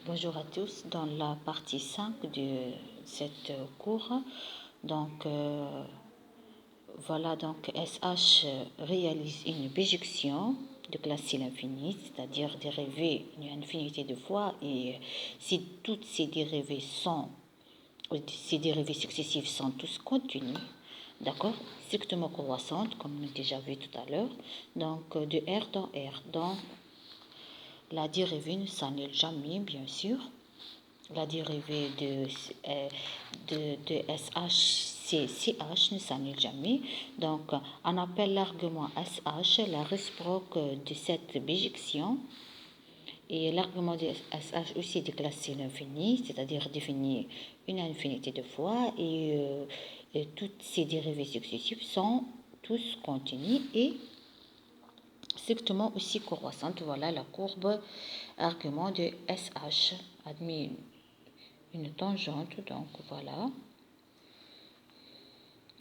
Bonjour à tous. Dans la partie 5 de cette cours, donc voilà, donc SH réalise une bijection de classe C l'infini, c'est-à-dire dériver une infinité de fois, et si toutes ces dérivées successives sont tous continues, d'accord, strictement croissantes, comme on a déjà vu tout à l'heure, donc de R dans R, dans la dérivée ne s'annule jamais, bien sûr. La dérivée de SH, c'est CH, ne s'annule jamais. Donc, on appelle l'argument SH la réciproque de cette bijection. Et l'argument de SH aussi de classe C l'infini, c'est-à-dire définir une infinité de fois. Et toutes ces dérivées successives sont tous continues et strictement aussi croissantes. Voilà la courbe argument de SH admis une tangente, donc voilà,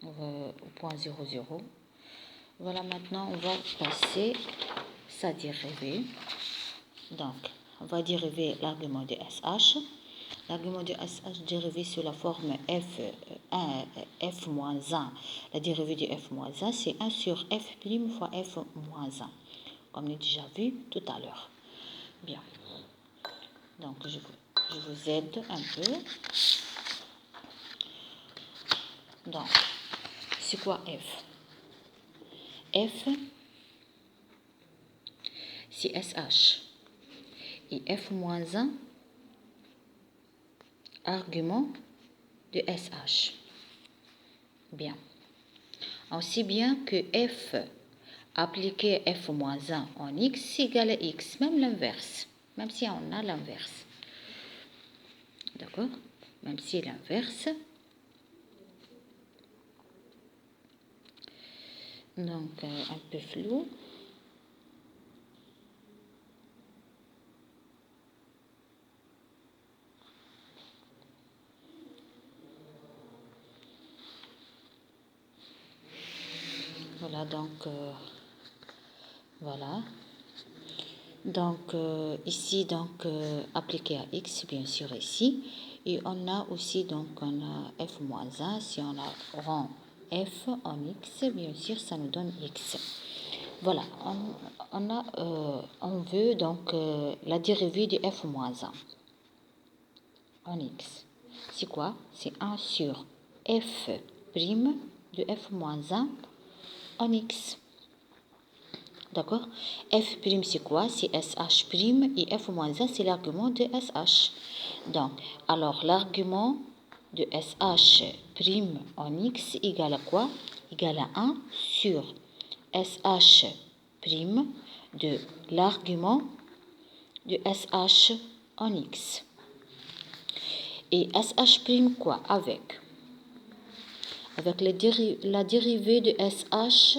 au point 0, 0. Voilà, maintenant on va passer sa dérivée. Donc, on va dériver l'argument de SH. L'argument de SH dérivé sous la forme F1, F-1. La dérivée de F-1, c'est 1 sur F' fois F-1, comme on a déjà vu tout à l'heure. Bien. Donc, je vous aide un peu. Donc, c'est quoi F? F, c'est SH. Et F-1, argument de SH. Bien. Aussi bien que F appliqué F-1 en X égale à X, même l'inverse. Même si on a l'inverse. D'accord? Même si l'inverse. Donc, un peu flou. Voilà, donc, voilà. Donc, ici, donc, appliqué à X, bien sûr, ici. Et on a aussi, donc, on a F-1. Si on a rend F en X, bien sûr, ça nous donne X. Voilà, on veut donc la dérivée de F-1 en X. C'est quoi? C'est 1 sur F' de F-1 en X. D'accord? F' c'est quoi? C'est SH' et F-1 c'est l'argument de SH. Donc, alors l'argument de SH' en X égale à quoi? Égale à 1 sur SH' de l'argument de SH en X. Et SH' quoi? Avec la dérivée de SH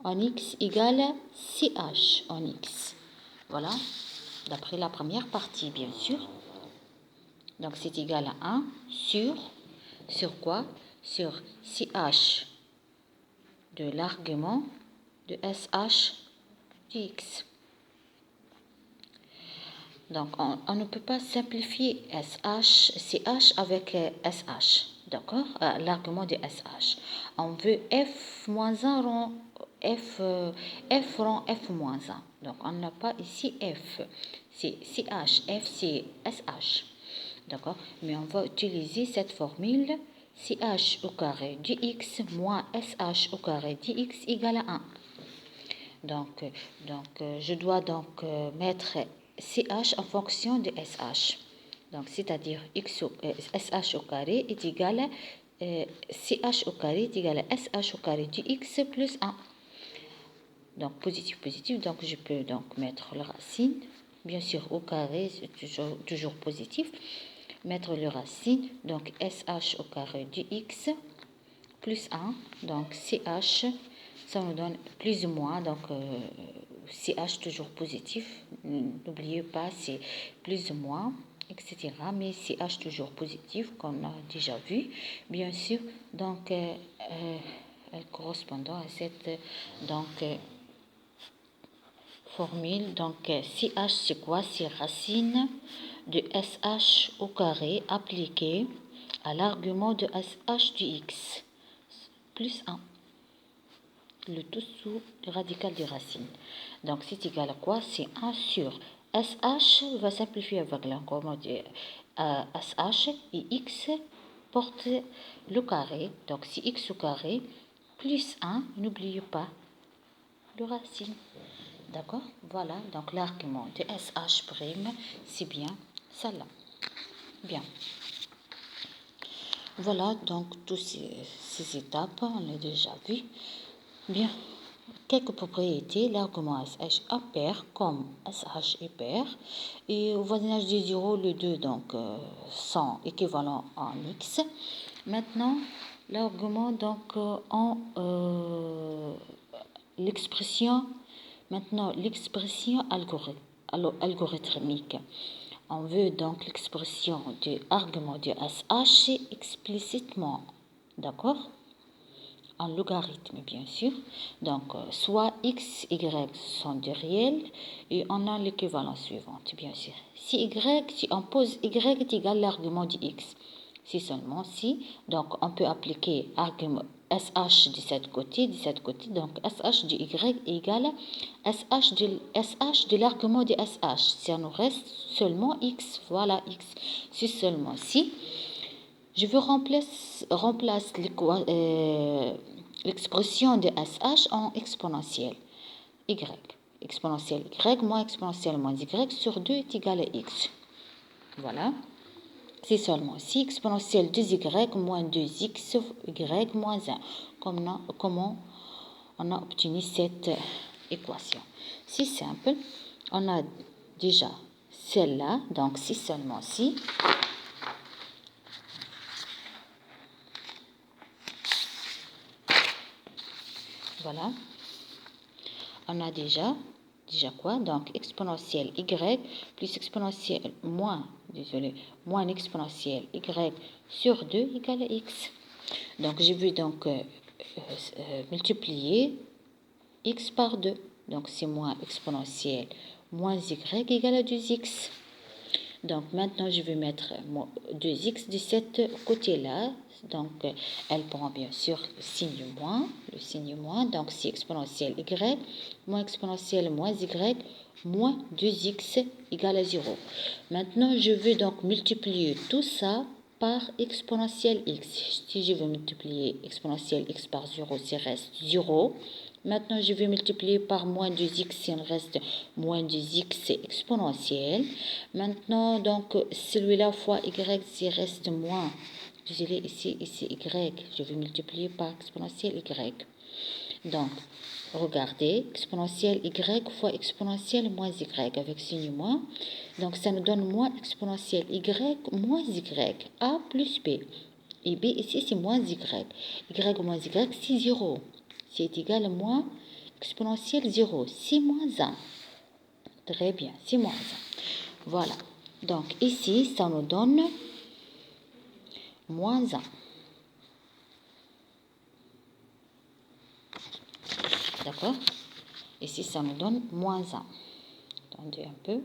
en X égale CH en X. Voilà, d'après la première partie, bien sûr. Donc, c'est égal à 1 sur quoi? Sur CH de l'argument de SH de X. Donc, on ne peut pas simplifier CH avec SH. D'accord? L'argument de SH. On veut F-1 rend F rend F-1. Donc, on n'a pas ici F. C'est CH. F, c'est SH. D'accord? Mais on va utiliser cette formule CH au carré de X moins SH au carré de X égale à 1. Donc, je dois donc mettre CH en fonction de SH. Donc, c'est-à-dire SH au carré est égal à CH au carré est égal à SH au carré de X plus 1. Donc, positif, positif. Donc, je peux donc mettre la racine. Bien sûr, au carré, c'est toujours positif. Mettre le racine. Donc, SH au carré de X plus 1. Donc, CH, ça nous donne plus ou moins. Donc, CH toujours positif. N'oubliez pas, c'est plus ou moins, etc. Mais CH toujours positif, comme on a déjà vu. Bien sûr, donc, correspondant à cette donc, formule. Donc, CH, c'est quoi? C'est racine de SH au carré appliqué à l'argument de SH du X plus 1. Le tout sous le radical des racines. Donc, c'est égal à quoi? C'est 1 sur SH va simplifier avec l'argument de SH et X porte le carré. Donc, c'est X au carré plus 1. N'oubliez pas le racine. D'accord? Voilà, donc l'argument de SH', c'est bien celle-là. Bien. Voilà, donc toutes ces étapes, on l'a déjà vu. Bien. Quelques propriétés, l'argument SH impair comme SH est pair. Et au voisinage des 0, les deux donc, sont équivalents en X. Maintenant, l'argument donc en l'expression. Maintenant, l'expression algorithmique. On veut donc l'expression du argument de SH explicitement. D'accord? En logarithme, bien sûr. Donc, soit x, y sont des réels et on a l'équivalence suivante, bien sûr. Si on pose y est égal à l'argument de x, si seulement si, donc on peut appliquer argument SH de cette côté, donc SH de y égale SH de l'argument de SH. Ça nous reste seulement x, voilà x. Si seulement si, je veux remplacer l'expression de SH en exponentielle y. Exponentielle y moins exponentielle moins y sur 2 est égal à x. Voilà. C'est seulement si exponentielle 2y moins 2x y moins 1. Comment on a obtenu cette équation? C'est simple. On a déjà celle-là. Donc, si seulement si. Voilà. On a déjà quoi? Donc, exponentielle y plus exponentielle moins exponentielle y sur 2 égale à x. Donc, j'ai vu donc multiplier x par 2. Donc, c'est moins exponentielle moins y égale à 2x. Donc, maintenant, je vais mettre 2x de ce côté-là. Donc, elle prend bien sûr le signe moins. Donc, c'est exponentielle y moins exponentielle moins y moins 2x égale à 0. Maintenant, je vais donc multiplier tout ça par exponentielle x. Si je veux multiplier exponentielle x par 0, ça reste 0. Maintenant, je vais multiplier par moins 2x, il reste moins 2x exponentielle. Maintenant, donc, celui-là fois y, il reste moins. Désolé, ici, y. Je vais multiplier par exponentielle y. Donc, regardez, exponentielle y fois exponentielle moins y avec signe moins. Donc, ça nous donne moins exponentielle y moins y. A plus b. Et b ici, c'est moins y. Y moins y, c'est 0. C'est égal à moins exponentielle 0. C'est moins 1. Très bien, c'est moins 1. Voilà. Donc, ici, ça nous donne moins 1. D'accord? Ici, ça nous donne moins 1. Attendez un peu.